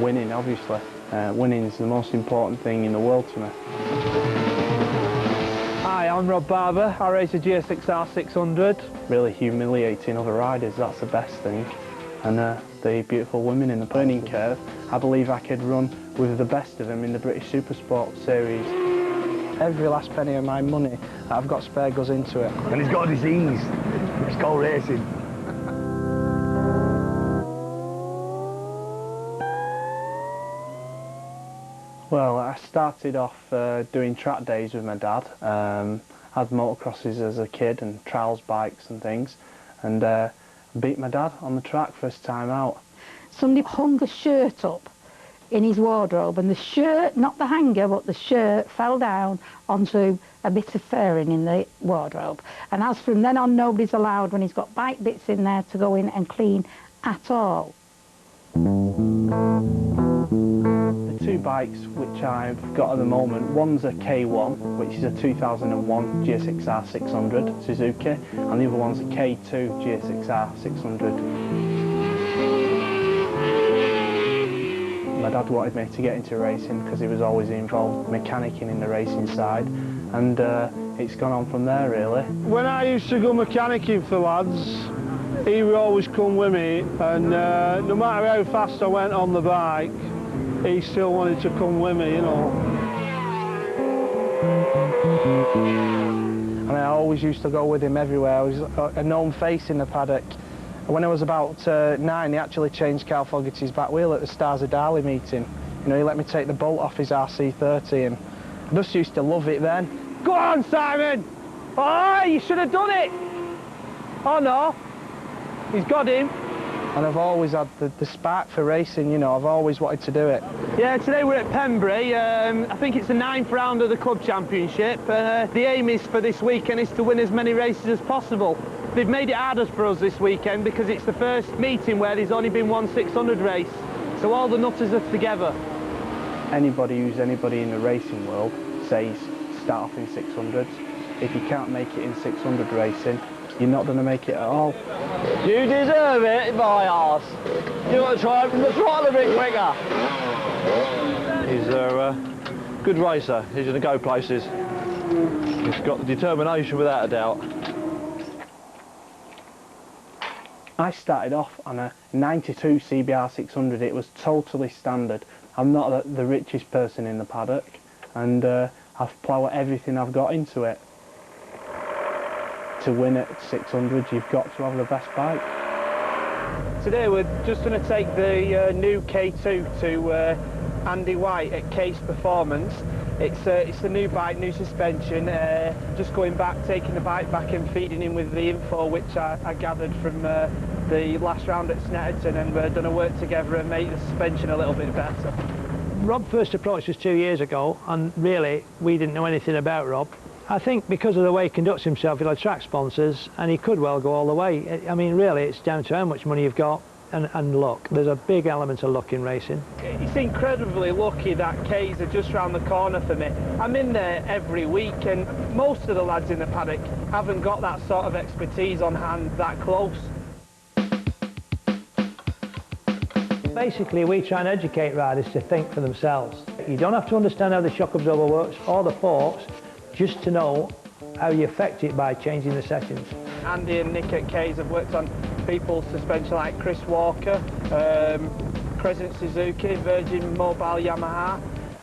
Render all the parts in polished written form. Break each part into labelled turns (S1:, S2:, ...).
S1: winning, obviously. Winning is the most important thing in the world to me.
S2: Hi, I'm Rob Barber. I race a GSXR 600.
S1: Really humiliating other riders, that's the best thing. And the beautiful women in the learning curve, I believe I could run with the best of them in the British Supersport series. Every last penny of my money that I've got spare goes into it.
S3: And he's got a disease. It's called racing.
S1: Well, I started off doing track days with my dad. Had motocrosses as a kid and trials bikes and things, and beat my dad on the track first time out.
S4: Somebody hung a shirt up in his wardrobe, and the shirt, not the hanger, but the shirt fell down onto a bit of furring in the wardrobe. And as from then on, nobody's allowed, when he's got bike bits in there, to go in and clean at all.
S1: The two bikes which I've got at the moment, one's a K1, which is a 2001 GSXR 600 Suzuki, and the other one's a K2 GSXR 600. My dad wanted me to get into racing because he was always involved mechanicking in the racing side, and it's gone on from there really.
S2: When I used to go mechanicking for lads, he would always come with me, and no matter how fast I went on the bike, he still wanted to come with me, you know.
S1: And I always used to go with him everywhere. I was a known face in the paddock. When I was about 9, he actually changed Carl Fogarty's back wheel at the Stars of Darley meeting. You know, he let me take the bolt off his RC30, and I just used to love it then.
S2: Go on, Simon! Oh, you should have done it! Oh no, he's got him.
S1: And I've always had the spark for racing, you know, I've always wanted to do it.
S2: Yeah, today we're at Pembury. I think it's the 9th round of the club championship. The aim is for this weekend is to win as many races as possible. They've made it harder for us this weekend because it's the first meeting where there's only been one 600 race. So all the nutters are together.
S1: Anybody who's anybody in the racing world says start off in 600s. If you can't make it in 600 racing, you're not going to make it at all.
S3: You deserve it, my arse. You've got to try from the throttle a bit quicker. He's a good racer. He's going to go places. He's got the determination without a doubt.
S1: I started off on a 92 CBR 600. It was totally standard. I'm not the richest person in the paddock, and I've ploughed everything I've got into it. To win at 600, you've got to have the best bike.
S2: Today we're just going to take the new K2 to Andy White at Case Performance. It's the new bike, new suspension, just going back, taking the bike back and feeding him with the info which I gathered from the last round at Snetterton, and we're going to work together and make the suspension a little bit better.
S5: Rob first approached us 2 years ago, and really we didn't know anything about Rob. I think because of the way he conducts himself, he'll attract sponsors, and he could well go all the way. I mean, really, it's down to how much money you've got and luck. There's a big element of luck in racing.
S2: It's incredibly lucky that K's are just round the corner for me. I'm in there every week, and most of the lads in the paddock haven't got that sort of expertise on hand that close.
S5: Basically, we try and educate riders to think for themselves. You don't have to understand how the shock absorber works or the forks, just to know how you affect it by changing the settings.
S2: Andy and Nick at K's have worked on people's suspension like Chris Walker, Crescent Suzuki, Virgin Mobile Yamaha.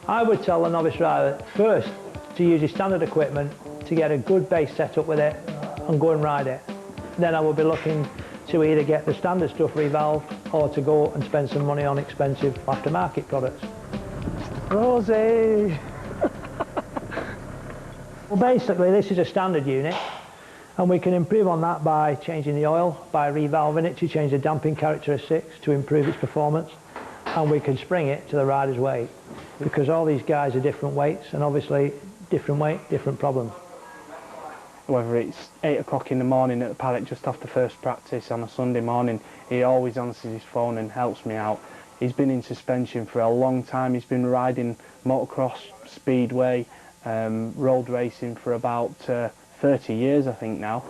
S5: I would tell a novice rider first to use his standard equipment to get a good base set up with it and go and ride it. Then I would be looking to either get the standard stuff revalved or to go and spend some money on expensive aftermarket products.
S2: Rosie!
S5: Well, basically this is a standard unit, and we can improve on that by changing the oil, by revalving it to change the damping characteristics to improve its performance, and we can spring it to the rider's weight, because all these guys are different weights, and obviously different weight, different problems.
S1: Whether it's 8 o'clock in the morning at the paddock just after first practice on a Sunday morning, he always answers his phone and helps me out. He's been in suspension for a long time. He's been riding motocross, speedway, road racing for about 30 years, I think, now.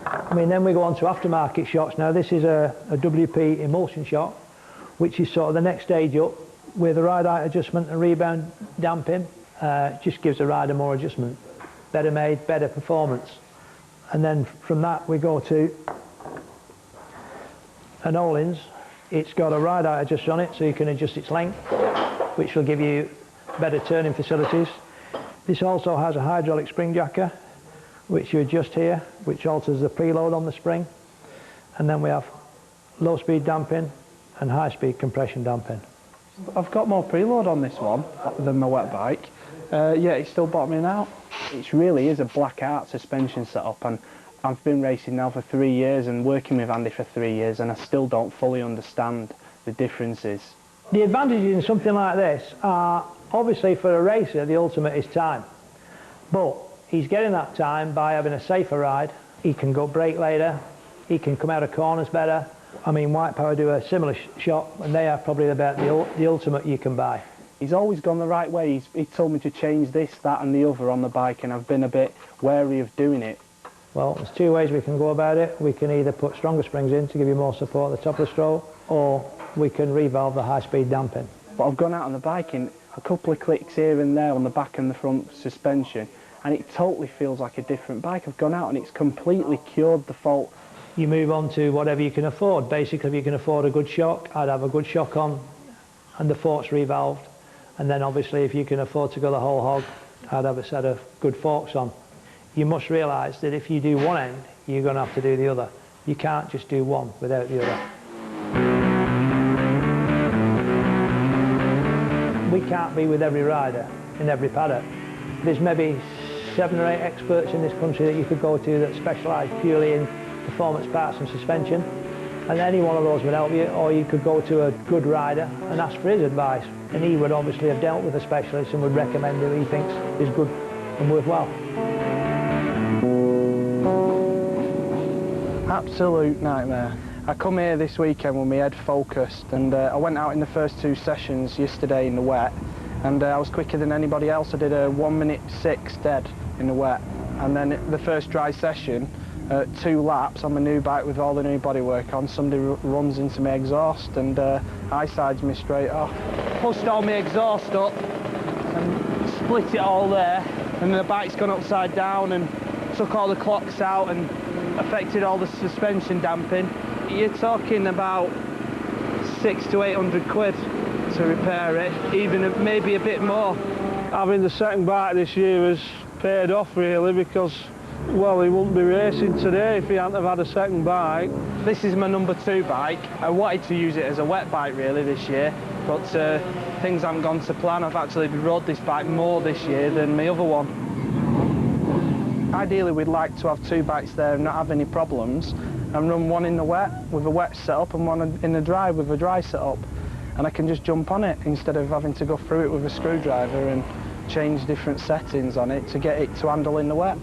S5: I mean, then we go on to aftermarket shocks. Now, this is a WP emulsion shock, which is sort of the next stage up with the ride height adjustment and rebound damping, just gives the rider more adjustment. Better made, better performance. And then from that we go to an Öhlins. It's got a ride height adjuster on it, so you can adjust its length, which will give you better turning facilities. This also has a hydraulic spring jacker, which you adjust here, which alters the preload on the spring. And then we have low speed damping and high speed compression damping.
S1: I've got more preload on this one than my wet bike. Yeah, it's still bottoming out. It really is a black art suspension setup, and I've been racing now for 3 years and working with Andy for 3 years, and I still don't fully understand the differences.
S5: The advantages in something like this are, obviously for a racer, the ultimate is time. But he's getting that time by having a safer ride. He can go brake later, he can come out of corners better. I mean, White Power do a similar shot, and they are probably about the ultimate you can buy.
S1: He's always gone the right way. He told me to change this, that and the other on the bike, and I've been a bit wary of doing it.
S5: Well, there's two ways we can go about it. We can either put stronger springs in to give you more support at the top of the stroke, or we can revalve the high-speed damping.
S1: But I've gone out on the bike in a couple of clicks here and there on the back and the front suspension, and it totally feels like a different bike. I've gone out and it's completely cured the fault.
S5: You move on to whatever you can afford. Basically, if you can afford a good shock, I'd have a good shock on and the forks revalved. And then obviously if you can afford to go the whole hog, I'd have a set of good forks on. You must realise that if you do one end, you're going to have to do the other. You can't just do one without the other. We can't be with every rider in every paddock. There's maybe 7 or 8 experts in this country that you could go to that specialise purely in performance parts and suspension, and any one of those would help you, or you could go to a good rider and ask for his advice, and he would obviously have dealt with a specialist and would recommend who he thinks is good and worthwhile.
S1: Absolute nightmare. I come here this weekend with my head focused, and I went out in the first 2 sessions yesterday in the wet, and I was quicker than anybody else. I did a 1:06 dead in the wet, and then the first dry session, 2 laps on my new bike with all the new bodywork on, somebody runs into my exhaust and high-sides me straight off.
S2: Pushed all my exhaust up and split it all there, and the bike's gone upside down and took all the clocks out and affected all the suspension damping. You're talking about 600 to 800 quid to repair it, even maybe a bit more.
S3: Having the second bike this year has paid off really, because well, he wouldn't be racing today if he hadn't have had a second bike.
S2: This is my number 2 bike. I wanted to use it as a wet bike really this year, but things haven't gone to plan. I've actually rode this bike more this year than my other one.
S1: Ideally we'd like to have 2 bikes there and not have any problems, and run one in the wet with a wet setup and one in the dry with a dry setup, and I can just jump on it instead of having to go through it with a screwdriver and change different settings on it to get it to handle in the wet.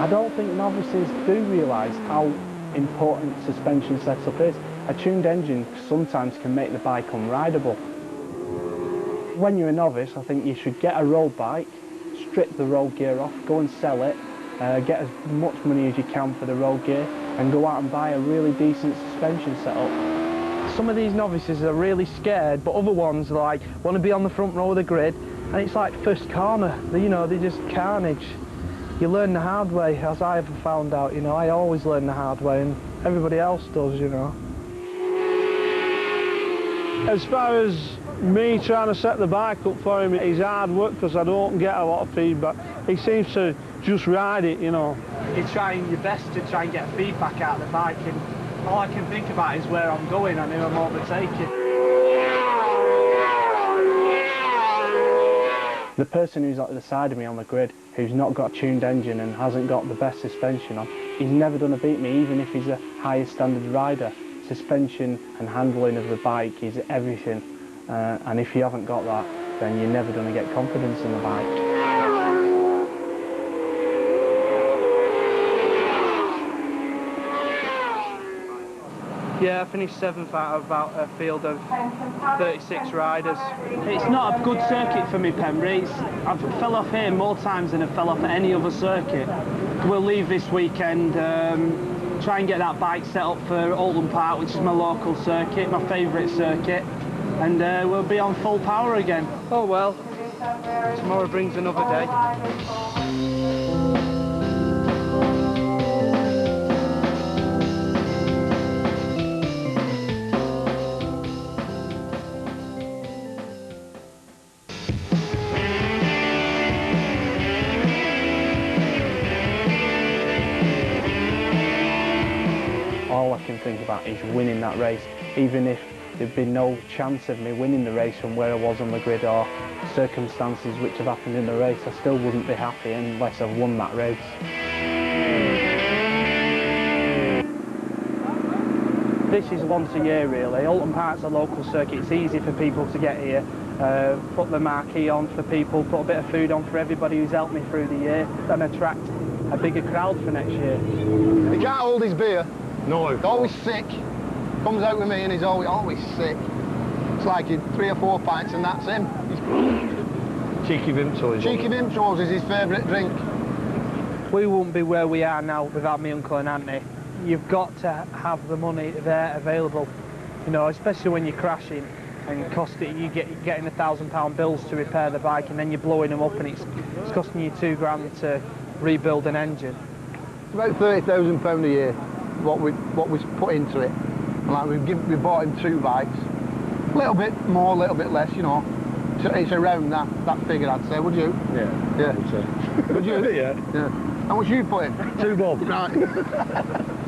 S1: I don't think novices do realise how important suspension setup is. A tuned engine sometimes can make the bike unrideable. When you're a novice, I think you should get a road bike, strip the road gear off, go and sell it, get as much money as you can for the road gear, and go out and buy a really decent suspension setup. Some of these novices are really scared, but other ones like want to be on the front row of the grid, and it's like first corner. You know, they just carnage. You learn the hard way, as I have found out. You know, I always learn the hard way, and everybody else does. You know.
S3: As far as me trying to set the bike up for him, it's hard work because I don't get a lot of feedback. He seems to just ride it, you know.
S2: You're trying your best to try and get feedback out of the bike, and all I can think about is where I'm going and who I'm overtaking.
S1: The person who's at the side of me on the grid, who's not got a tuned engine and hasn't got the best suspension on, he's never going to beat me, even if he's a higher standard rider. Suspension and handling of the bike is everything, and if you haven't got that, then you're never going to get confidence in the bike.
S2: Yeah, I finished 7th out of about a field of 36 riders. It's not a good circuit for me, Pembrey. I've fell off here more times than I've fell off at any other circuit. We'll leave this weekend, try and get that bike set up for Oldham Park, which is my local circuit, my favourite circuit, and we'll be on full power again. Oh well, tomorrow brings another day.
S1: All I can think about is winning that race. Even if there'd been no chance of me winning the race from where I was on the grid or circumstances which have happened in the race, I still wouldn't be happy unless I've won that race.
S2: This is once a year really. Oldham Park's a local circuit, it's easy for people to get here. Put the marquee on for people, put a bit of food on for everybody who's helped me through the year and attract a bigger crowd for next year.
S6: He can't hold his beer.
S3: No.
S6: He's always sick. Comes out with me and he's always sick. It's like 3 or 4 pints and that's him.
S3: Cheeky Vimtos.
S6: Cheeky Vimtos is his favourite drink.
S2: We wouldn't be where we are now without me uncle and auntie. You've got to have the money there available, you know, especially when you're crashing and you're getting £1,000 bills to repair the bike and then you're blowing them up and it's costing you £2 to rebuild an engine.
S6: It's about £30,000 a year what we put into it. And like we bought him 2 bikes, a little bit more, a little bit less, you know. It's around that figure, I'd say. Would you?
S3: Yeah.
S6: Yeah.
S3: I would say.
S6: Would you?
S3: Yeah.
S6: Yeah. How much you put in?
S3: 2 bob.
S6: Right.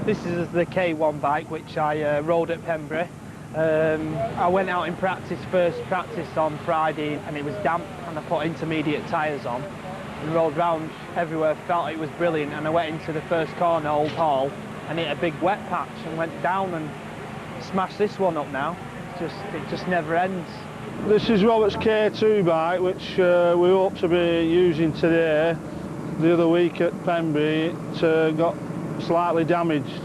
S2: This is the K1 bike which I rode at Pembrey. I went out in first practice on Friday and it was damp and I put intermediate tyres on and rode round everywhere, felt it was brilliant, and I went into the first corner, Old Hall, and hit a big wet patch and went down and smashed this one up now. It just never ends.
S7: This is Robert's K2 bike, which we hope to be using today. The other week at Pembrey it got slightly damaged.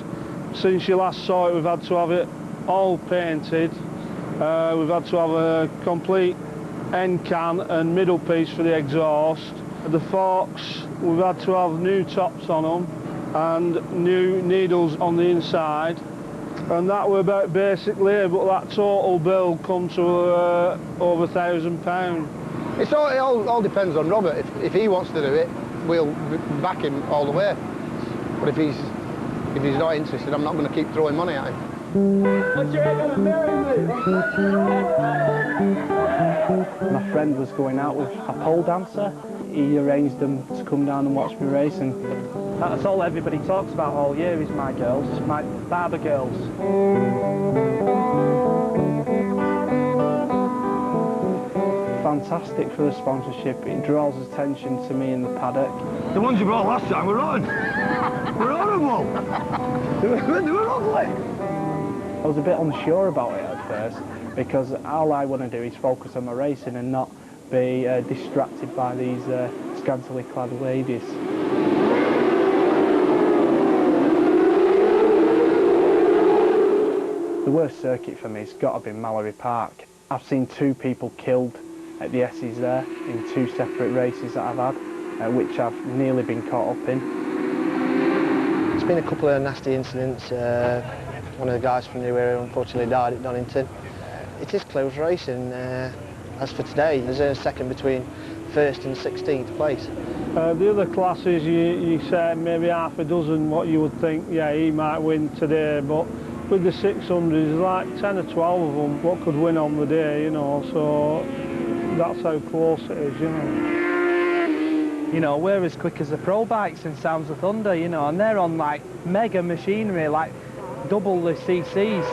S7: Since you last saw it, we've had to have it all painted. We've had to have a complete end can and middle piece for the exhaust. The forks, we've had to have new tops on them and new needles on the inside. And that were about basic labour, but that total bill come to over £1,000.
S6: It all depends on Robert. If he wants to do it, we'll back him all the way. But if he's not interested, I'm not going to keep throwing money at him.
S2: What's your head on the
S1: My friend was going out with a pole dancer. He arranged them to come down and watch me race, and
S2: That's all everybody talks about all year is my girls, my Barber girls.
S1: fantastic for the sponsorship. It draws attention to me in the paddock.
S3: The ones you brought last time were rotten. Were horrible. They were ugly.
S1: I was a bit unsure about it at first because all I want to do is focus on my racing and not be distracted by these scantily clad ladies. The worst circuit for me has got to be Mallory Park. I've seen 2 people killed at the S's there in 2 separate races that I've had, which I've nearly been caught up in.
S8: There's been a couple of nasty incidents. One of the guys from the new area unfortunately died at Donington. It is close racing. As for today, there's a second between 1st and 16th place.
S7: The other classes, you say maybe half a dozen what you would think, yeah, he might win today, but with the 600s, there's like 10 or 12 of them what could win on the day, you know, so that's how close it is, you know.
S2: You know, we're as quick as the pro bikes in Sounds of Thunder, you know, and they're on like mega machinery, like double the CCs.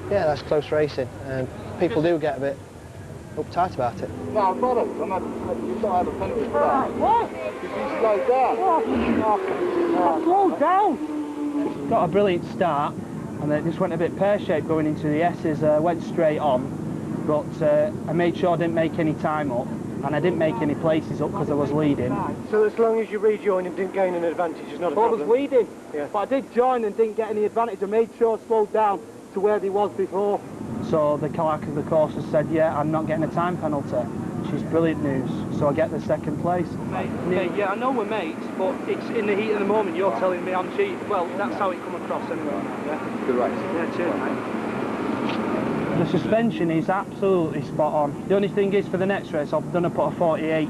S8: Yeah, that's close racing, and people do get a bit uptight about it.
S6: No, I've got it. You've got to have a penalty for that.
S2: What?
S6: If you slow down.
S2: I slowed down. Got a brilliant start, and then it just went a bit pear-shaped going into the S's. Went straight on, but I made sure I didn't make any time up, and I didn't make any places up because I was leading.
S9: So as long as you rejoined and didn't gain an advantage, it's not a problem?
S2: I was leading, but I did join and didn't get any advantage. I made sure I slowed down to where they was before. So the clerk of the course has said, yeah, I'm not getting a time penalty, which is brilliant news. So I get the second place. Mate, yeah, I know we're mates, but it's in the heat of the moment you're telling me I'm cheating. Well, that's how it come across anyway. Yeah.
S10: Good race.
S2: Yeah, cheers, mate. The suspension is absolutely spot on. The only thing is, for the next race, I'm going to put a 48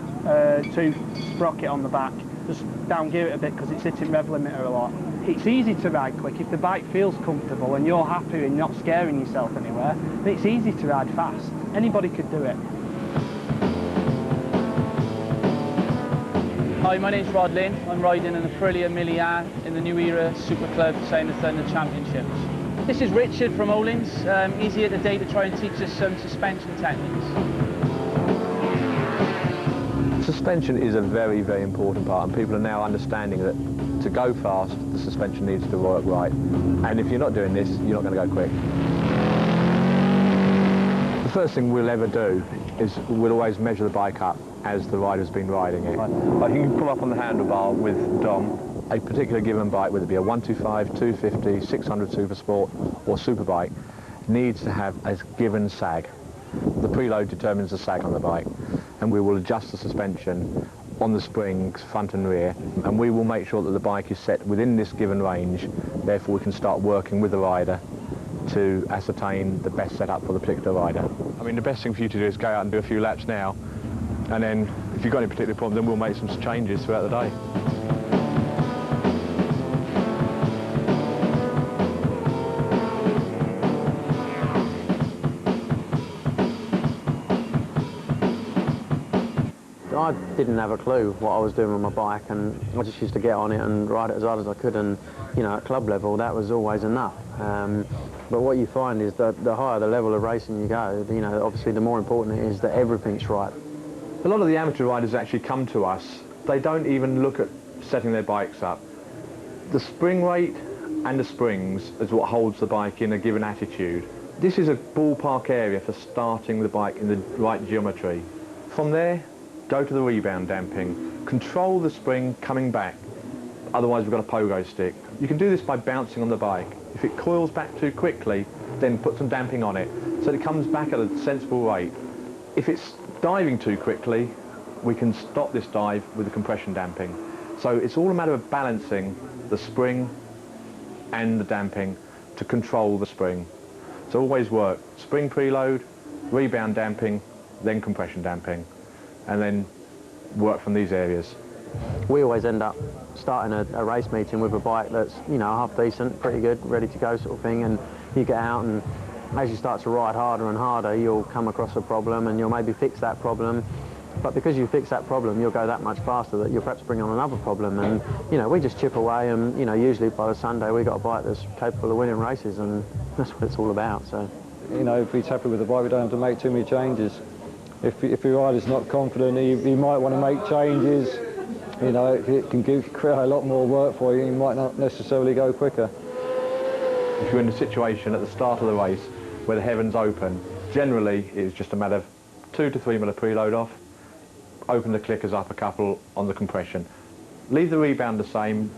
S2: 2 sprocket on the back. Just down gear it a bit because it's hitting rev limiter a lot. It's easy to ride quick if the bike feels comfortable and you're happy and not scaring yourself anywhere. And it's easy to ride fast. Anybody could do it.
S11: Hi, my name's Rod Lynn. I'm riding an Aprilia Milliard in the New Era Super Club Sound of Thunder Championships. This is Richard from Olins. He's here today to try and teach us some suspension techniques.
S10: Suspension is a very, very important part, and people are now understanding that to go fast, the suspension needs to work right. And if you're not doing this, you're not going to go quick. The first thing we'll ever do is we'll always measure the bike up as the rider's been riding it. Like you can come up on the handlebar with Dom, a particular given bike, whether it be a 125, 250, 600 Super Sport or Superbike, needs to have a given sag. The preload determines the sag on the bike, and we will adjust the suspension on the springs, front and rear, and we will make sure that the bike is set within this given range. Therefore we can start working with the rider to ascertain the best setup for the particular rider. I mean, the best thing for you to do is go out and do a few laps now, and then if you've got any particular problem, then we'll make some changes throughout the day.
S12: I didn't have a clue what I was doing with my bike, and I just used to get on it and ride it as hard as I could, and you know, at club level that was always enough. But what you find is that the higher the level of racing you go, you know, obviously the more important it is that everything's right.
S10: A lot of the amateur riders actually come to us. They don't even look at setting their bikes up. The spring rate and the springs is what holds the bike in a given attitude. This is a ballpark area for starting the bike in the right geometry. From there, go to the rebound damping. Control the spring coming back. Otherwise we've got a pogo stick. You can do this by bouncing on the bike. If it coils back too quickly, then put some damping on it so that it comes back at a sensible rate. If it's diving too quickly, we can stop this dive with the compression damping. So it's all a matter of balancing the spring and the damping to control the spring. So always work spring preload, rebound damping, then compression damping, and then work from these areas.
S12: We always end up starting a race meeting with a bike that's, you know, half decent, pretty good, ready to go sort of thing, and you get out and as you start to ride harder and harder, you'll come across a problem and you'll maybe fix that problem. But because you fix that problem, you'll go that much faster that you'll perhaps bring on another problem. And, you know, we just chip away, and, you know, usually by the Sunday we've got a bike that's capable of winning races, and that's what it's all about. So,
S13: you know, if he's happy with the bike, we don't have to make too many changes. If your rider's not confident, he might want to make changes. You know, it can create a lot more work for you. You might not necessarily go quicker.
S10: If you're in a situation at the start of the race where the heavens open, generally it's just a matter of 2 to 3 mil of preload off, open the clickers up a couple on the compression. Leave the rebound the same.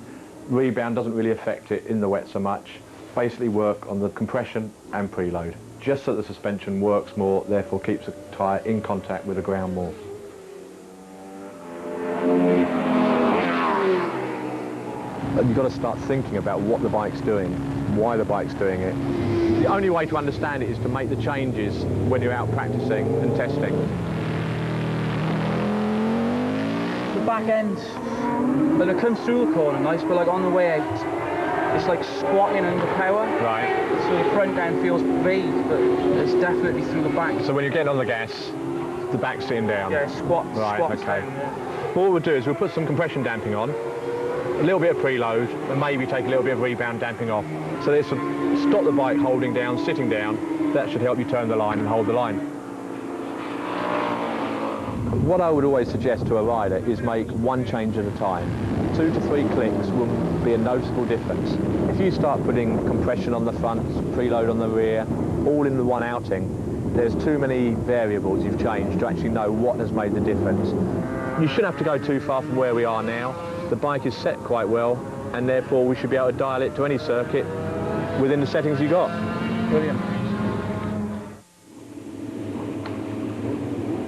S10: Rebound doesn't really affect it in the wet so much. Basically work on the compression and preload, just so the suspension works more, therefore keeps the tyre in contact with the ground more. And you've got to start thinking about what the bike's doing, why the bike's doing it. The only way to understand it is to make the changes when you're out practicing and testing.
S11: The back end, when it comes through the corner, nice, but like on the way out, it's like squatting under power. Right. So the front end feels vague, but it's definitely through the back.
S10: So when you're getting on the gas, the back's sitting down?
S11: Yeah, squats.
S10: Right,
S11: squats
S10: okay.
S11: down, yeah.
S10: What we'll do is we'll put some compression damping on, a little bit of preload, and maybe take a little bit of rebound damping off. So this will stop the bike holding down, sitting down. That should help you turn the line and hold the line. What I would always suggest to a rider is make one change at a time. 2 to 3 clicks will be a noticeable difference. If you start putting compression on the front, preload on the rear, all in the one outing, There's too many variables you've changed to actually know what has made the difference. You shouldn't have to go too far from where we are now. The bike is set quite well, and therefore we should be able to dial it to any circuit within the settings you got.
S2: Brilliant.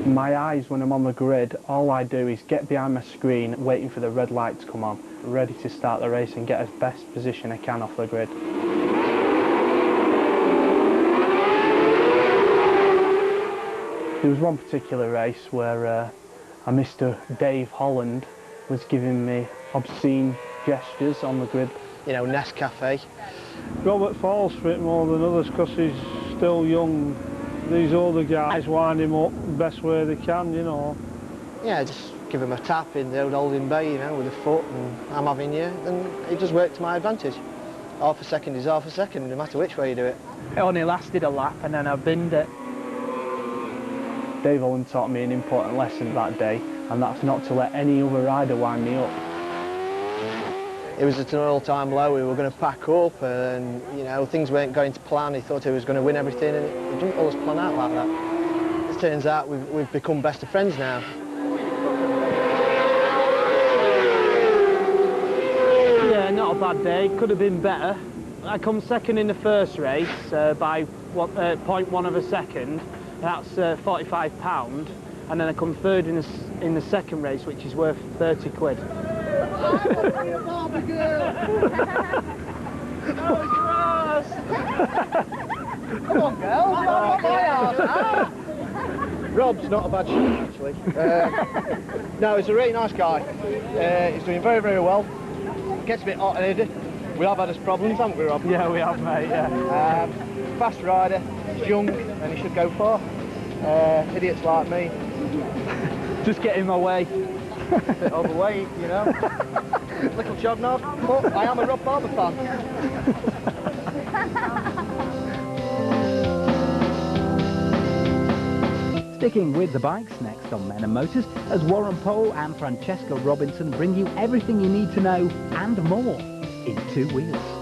S1: My eyes, when I'm on the grid, all I do is get behind my screen, waiting for the red light to come on, ready to start the race and get as best position I can off the grid. There was one particular race where a Mr. Dave Holland was giving me obscene gestures on the grid.
S8: You know, Nescafe.
S7: Robert falls for it more than others because he's still young. These older guys wind him up the best way they can, you know.
S8: Yeah, just give him a tap in the old holding bay, you know, with a foot, and I'm having you, and it just worked to my advantage. Half a second is half a second, no matter which way you do it.
S2: It only lasted a lap and then I binned it.
S1: Dave Holland taught me an important lesson that day, and that's not to let any other rider wind me up.
S8: It was at an all-time low. We were going to pack up, and you know, things weren't going to plan. He thought he was going to win everything, and it didn't always plan out like that. It turns out we've become best of friends now.
S2: Yeah, not a bad day. Could have been better. I come second in the first race by 0.1 of a second. That's £45, and then I come third in the second race, which is worth 30 quid.
S8: Come on, girls, not my house. Rob's not a bad shot, actually. No, he's a really nice guy. He's doing very, very well. Gets a bit hot-headed. We have had his problems, haven't we, Rob?
S2: Yeah, we have, mate, yeah.
S8: Fast rider, he's young, and he should go far. Idiots like me.
S2: Just get in my way.
S8: A bit overweight, you know. Little jog knob, but I am a Rob Barber fan.
S14: Sticking with the bikes, next on Men and Motors, as Warren Pole and Francesca Robinson bring you everything you need to know and more in 2 wheels.